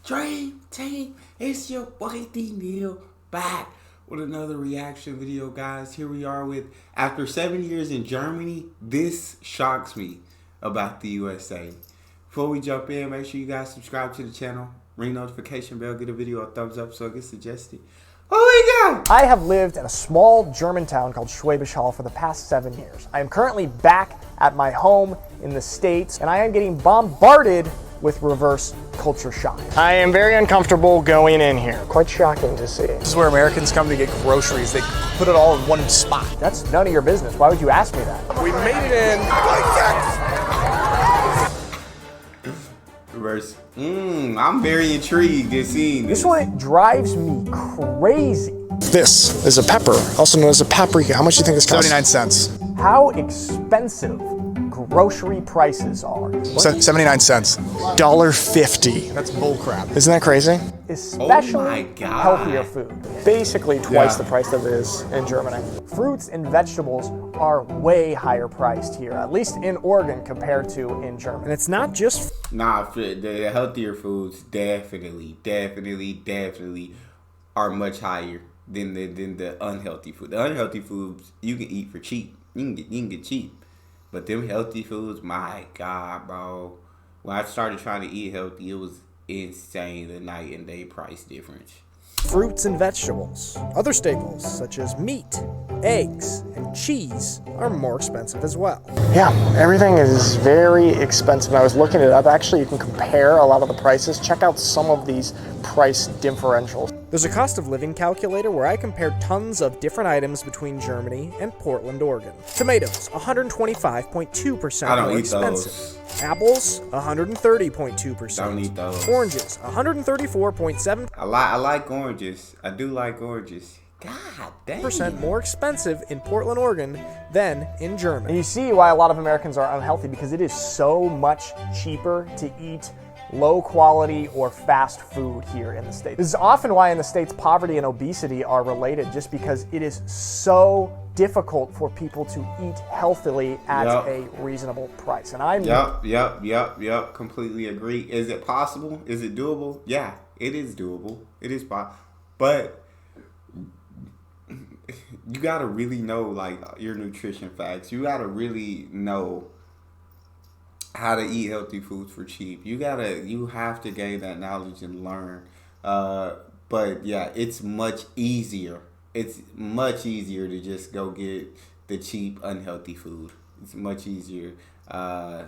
Dream Team, it's your boy Neal back with another reaction video, guys. Here we are with, after 7 years in Germany, this shocks me about the USA. Before we jump in, make sure you guys subscribe to the channel, ring notification bell, get a video a thumbs up so it gets suggested. Oh my God! I have lived in a small German town called Schwäbisch Hall for the past 7 years. I am currently back at my home in the States, and I am getting bombarded with reverse culture shock. I am very uncomfortable going in here. Quite shocking to see. This is where Americans come to get groceries. They put it all in one spot. That's none of your business. Why would you ask me that? We made it in like that. Reverse. I'm very intrigued in seeing this. This one drives me crazy. This is a pepper, also known as a paprika. How much do you think this costs? 79 cents. How expensive grocery prices are. 79 cents. $1.50. That's bullcrap. Isn't that crazy? Especially God. healthier food. Basically twice the price that it is in Germany. Fruits and vegetables are way higher priced here, at least in Oregon compared to in Germany. And it's not just... Nah, the healthier foods definitely are much higher than the unhealthy food. The unhealthy foods you can eat for cheap. You can get cheap. But them healthy foods, my God, bro. When I started trying to eat healthy, it was insane, the night and day price difference. Fruits and vegetables, other staples such as meat, eggs, and cheese are more expensive as well. Yeah, everything is very expensive. I was looking it up. Actually, you can compare a lot of the prices. Check out some of these price differentials. There's a cost of living calculator where I compared tons of different items between Germany and Portland, Oregon. Tomatoes, 125.2% more expensive. Apples, 130.2%. Don't eat those. Oranges, 134.7%. I like oranges. I do like oranges. God damn. More expensive in Portland, Oregon than in Germany. And you see why a lot of Americans are unhealthy, because it is so much cheaper to eat low quality or fast food here in the States. This is often why in the States poverty and obesity are related, just because it is so difficult for people to eat healthily at a reasonable price. And I'm Yep. Completely agree. Is it possible? Is it doable? Yeah, it is doable. It is possible. But you gotta really know like your nutrition facts. You gotta really know how to eat healthy foods for cheap. You have to gain that knowledge and learn. But yeah, it's much easier. It's much easier to just go get the cheap, unhealthy food. It's much easier. The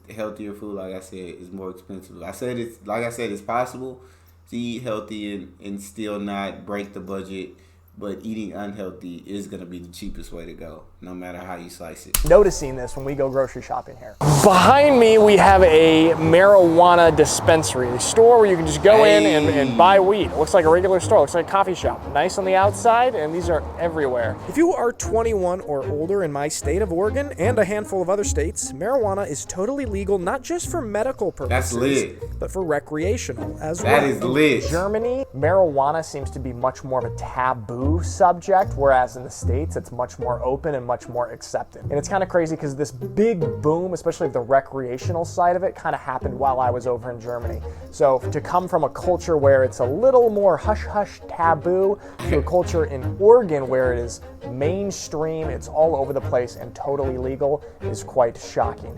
healthier food, like I said, is more expensive. It's possible to eat healthy and still not break the budget. But eating unhealthy is going to be the cheapest way to go, no matter how you slice it. noticing this when we go grocery shopping here. Behind me, we have a marijuana dispensary, a store where you can just go in and buy weed. It looks like a regular store, it looks like a coffee shop. Nice on the outside, and these are everywhere. If you are 21 or older in my state of Oregon and a handful of other states, marijuana is totally legal, not just for medical purposes, that's lit, but for recreational as well. That is lit. In Germany, marijuana seems to be much more of a taboo subject, whereas in the States it's much more open and much more accepted. And it's kind of crazy because this big boom, especially the recreational side of it, kind of happened while I was over in Germany. So to come from a culture where it's a little more hush-hush taboo to a culture in Oregon where it is mainstream, it's all over the place and totally legal, is quite shocking.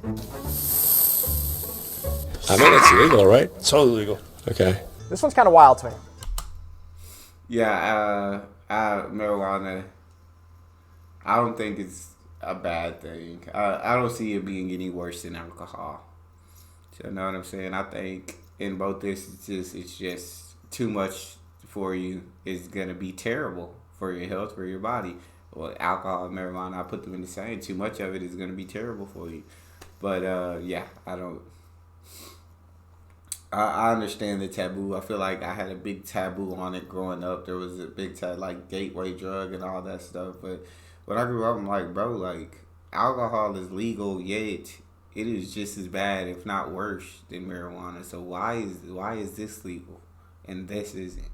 I mean, it's legal, right? It's totally legal. Okay. This one's kind of wild to me. Yeah, marijuana, I don't think it's a bad thing. I don't see it being any worse than alcohol. You know what I'm saying? I think in both instances, it's just too much for you. It's going to be terrible for your health, for your body. Well, alcohol and marijuana, I put them in the same. Too much of it is going to be terrible for you. But yeah, I understand the taboo. I feel like I had a big taboo on it growing up. There was a big like gateway drug and all that stuff. But when I grew up, I'm like, bro, like alcohol is legal, yet it is just as bad, if not worse, than marijuana. So why is this legal and this isn't?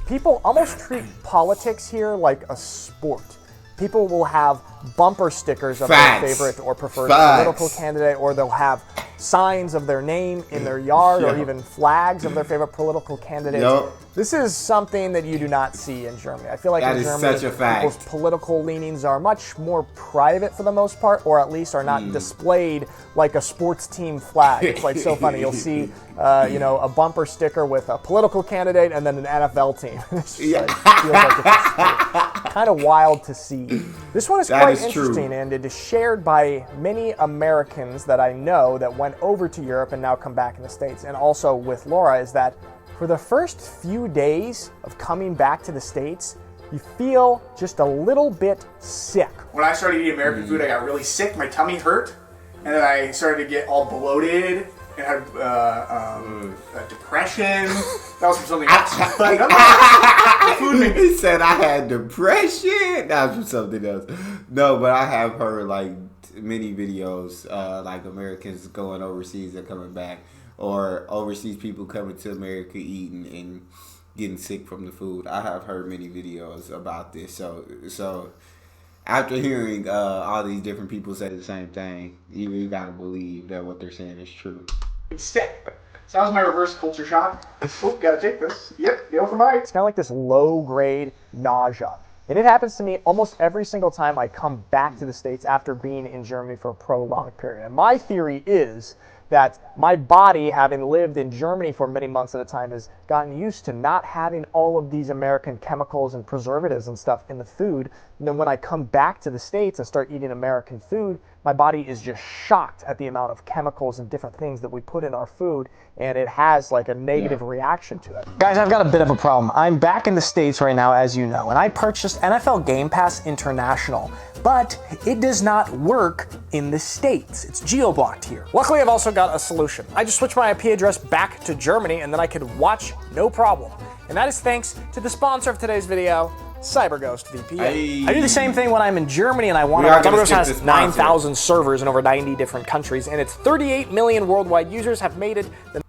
People almost treat politics here like a sport. People will have bumper stickers of their favorite or preferred political candidate, or they'll have signs of their name in their yard or Yeah. even flags of their favorite political candidates. Yup. This is something that you do not see in Germany. I feel like That in is Germany, such a fact. people's political leanings are much more private for the most part, or at least are not displayed like a sports team flag. It's like so funny. You'll see, a bumper sticker with a political candidate and then an NFL team. It's just like, feels like it's kind of wild to see. This one is That quite is true. interesting, and it is shared by many Americans that I know that went over to Europe and now come back in the States, and also with Laura, is that for the first few days of coming back to the States, you feel just a little bit sick. When I started eating American food, I got really sick. My tummy hurt, and then I started to get all bloated and had depression. That was from something else. Like, the food made me He said I had depression. That was from something else. No, but I have heard like many videos, like Americans going overseas and coming back, or overseas people coming to America eating and getting sick from the food. I have heard many videos about this. So after hearing all these different people say the same thing, you gotta believe that what they're saying is true. sick. So that was my reverse culture shock. Oh, gotta take this. Yep, go for mine. It's kind of like this low-grade nausea. And it happens to me almost every single time I come back to the States after being in Germany for a prolonged period. And my theory is that my body, having lived in Germany for many months at a time, has gotten used to not having all of these American chemicals and preservatives and stuff in the food. And then when I come back to the States and start eating American food, my body is just shocked at the amount of chemicals and different things that we put in our food, and it has like a negative reaction to it. Guys, I've got a bit of a problem. I'm back in the States right now, as you know, and I purchased NFL Game Pass International, but it does not work in the States. It's geo-blocked here. Luckily, I've also got a solution. I just switched my IP address back to Germany, and then I could watch no problem. And that is thanks to the sponsor of today's video, CyberGhost VPN. Hey. I do the same thing when I'm in Germany and I want We to. are gonna CyberGhost skip has this sponsor. 9,000 servers in over 90 different countries, and its 38 million worldwide users have made it the.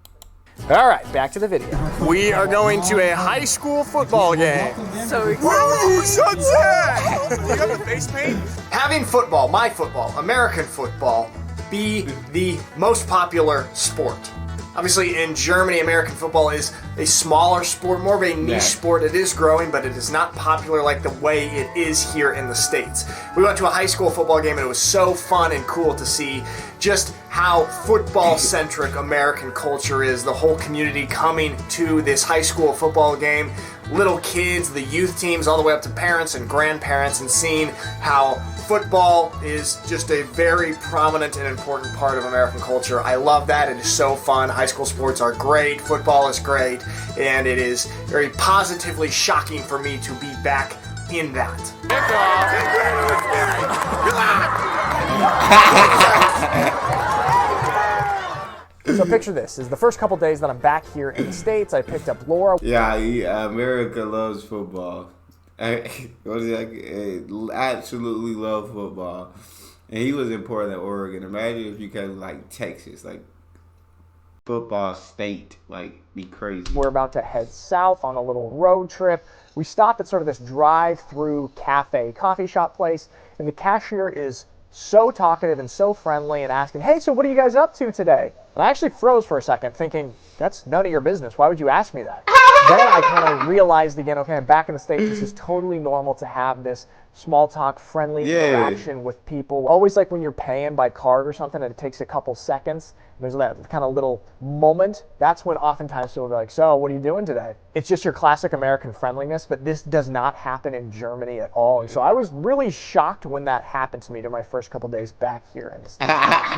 All right, back to the video. We are going to a high school football game. So Woo, sunset! You got the face paint? Having football, my football, American football, be the most popular sport. Obviously, in Germany, American football is a smaller sport, more of a niche Yeah. sport. It is growing, but it is not popular like the way it is here in the States. We went to a high school football game, and it was so fun and cool to see just how football-centric American culture is. The whole community coming to this high school football game, little kids, the youth teams, all the way up to parents and grandparents, and seeing how football is just a very prominent and important part of American culture. I love that. It is so fun. High school sports are great. Football is great. And it is very positively shocking for me to be back in that. So picture this, is the first couple days that I'm back here in the States, I picked up Laura. Yeah, America loves football. What is it? Absolutely love football. And he was in Portland, Oregon. Imagine if you came to like Texas, like football state, like be crazy. We're about to head south on a little road trip. We stopped at sort of this drive-through cafe, coffee shop place, and the cashier is so talkative and so friendly and asking, hey, so what are you guys up to today? And I actually froze for a second thinking, that's none of your business. Why would you ask me that? Then I kind of realized again, okay, I'm back in the States. This is totally normal to have this small talk, friendly interaction with people. Always like when you're paying by card or something and it takes a couple seconds, there's that kind of little moment. That's when oftentimes people will be like, so what are you doing today? It's just your classic American friendliness, but this does not happen in Germany at all. And so I was really shocked when that happened to me during my first couple days back here. And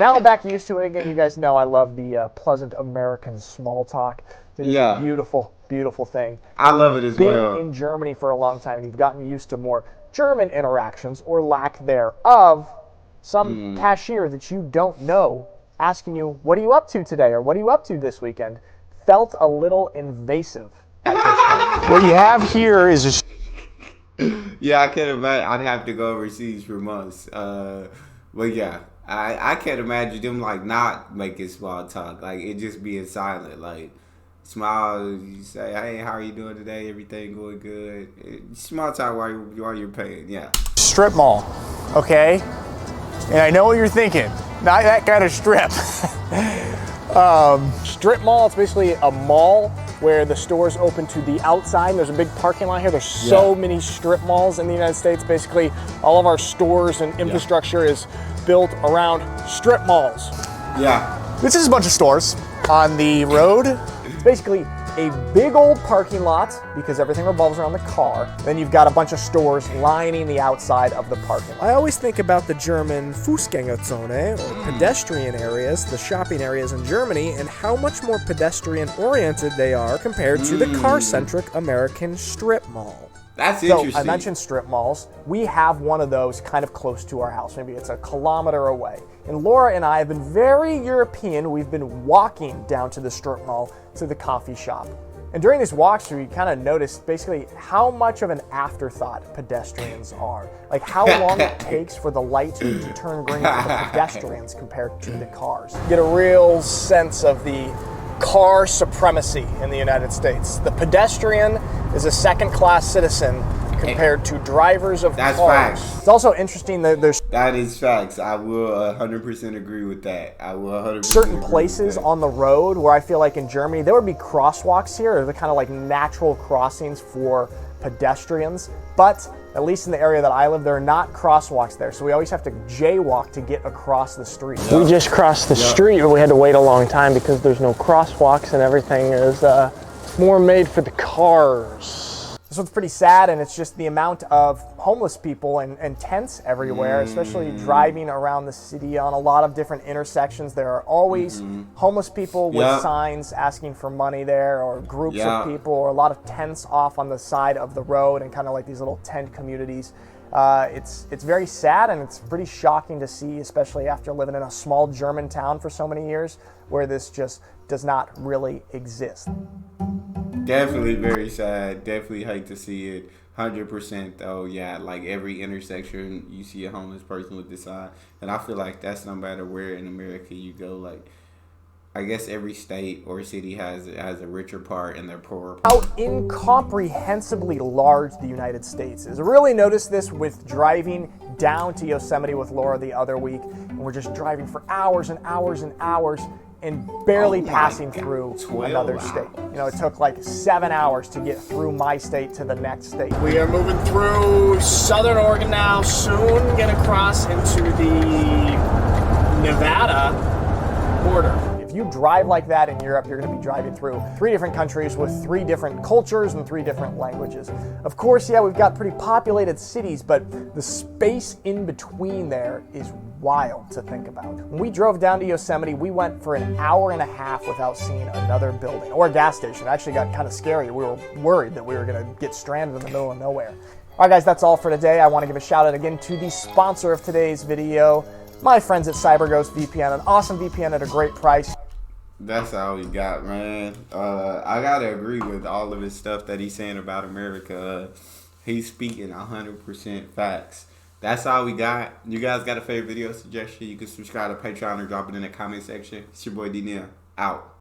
now I'm back used to it again. You guys know I love the pleasant American small talk. It is a beautiful, beautiful thing. I love it as Been well. in Germany for a long time, you've gotten used to more German interactions or lack thereof. Some cashier that you don't know asking you, what are you up to today, or what are you up to this weekend, felt a little invasive at this point. What you have here is Yeah, I can't imagine. I'd have to go overseas for months. But yeah, I can't imagine them like not making small talk. Like it just being silent. Like smile, you say, hey, how are you doing today? Everything going good? Small talk while you're paying. Yeah. Strip mall, okay? And I know what you're thinking. Not that kind of strip. Strip mall, it's basically a mall where the stores open to the outside. There's a big parking lot here. There's so many strip malls in the United States. Basically, all of our stores and infrastructure is built around strip malls. Yeah. This is a bunch of stores on the road. It's basically a big old parking lot because everything revolves around the car. Then you've got a bunch of stores lining the outside of the parking lot. I always think about the German Fußgängerzone, or pedestrian areas, the shopping areas in Germany, and how much more pedestrian-oriented they are compared to the car-centric American strip mall. That's So interesting. I mentioned strip malls. We have one of those kind of close to our house. Maybe it's a kilometer away. And Laura and I have been very European. We've been walking down to the strip mall to the coffee shop. And during these walks, we kind of noticed basically how much of an afterthought pedestrians are. Like how long it takes for the light to turn green for the pedestrians compared to the cars. Get a real sense of the car supremacy in the United States. The pedestrian is a second-class citizen compared to drivers of That's cars. facts. It's also interesting that there's That is facts. I will 100% agree with that. I will 100% certain agree places with that. on the road where I feel like in Germany there would be crosswalks here. They're kind of like natural crossings for pedestrians, but at least in the area that I live, there are not crosswalks there, so we always have to jaywalk to get across the street. We just crossed the street, but we had to wait a long time because there's no crosswalks and everything is more made for the cars. This one's pretty sad, and it's just the amount of homeless people and tents everywhere, especially driving around the city on a lot of different intersections. There are always homeless people with signs asking for money there, or groups of people, or a lot of tents off on the side of the road, and kind of like these little tent communities. It's very sad, and it's pretty shocking to see, especially after living in a small German town for so many years, where this just does not really exist. Definitely very sad. Definitely hate to see it. 100% though. Yeah, like every intersection you see a homeless person with this sign, and I feel like that's no matter where in America you go. Like, I guess every state or city has a richer part and their poorer part. How incomprehensibly large the United States is. I really noticed this with driving down to Yosemite with Laura the other week, and we're just driving for hours and hours and hours and barely passing through another state. You know, it took like 7 hours to get through my state to the next state. We are moving through Southern Oregon now, soon gonna cross into the Nevada border. If you drive like that in Europe, you're going to be driving through 3 different countries with 3 different cultures and 3 different languages. Of course, yeah, we've got pretty populated cities, but the space in between there is wild to think about. When we drove down to Yosemite, we went for an hour and a half without seeing another building or a gas station. It actually got kind of scary. We were worried that we were going to get stranded in the middle of nowhere. All right, guys, that's all for today. I want to give a shout out again to the sponsor of today's video, my friends at CyberGhost VPN, an awesome VPN at a great price. That's all we got, man. I gotta agree with all of his stuff that he's saying about America. He's speaking 100% facts. That's all we got. You guys got a favorite video suggestion? You can subscribe to Patreon or drop it in the comment section. It's your boy D Neal. Out.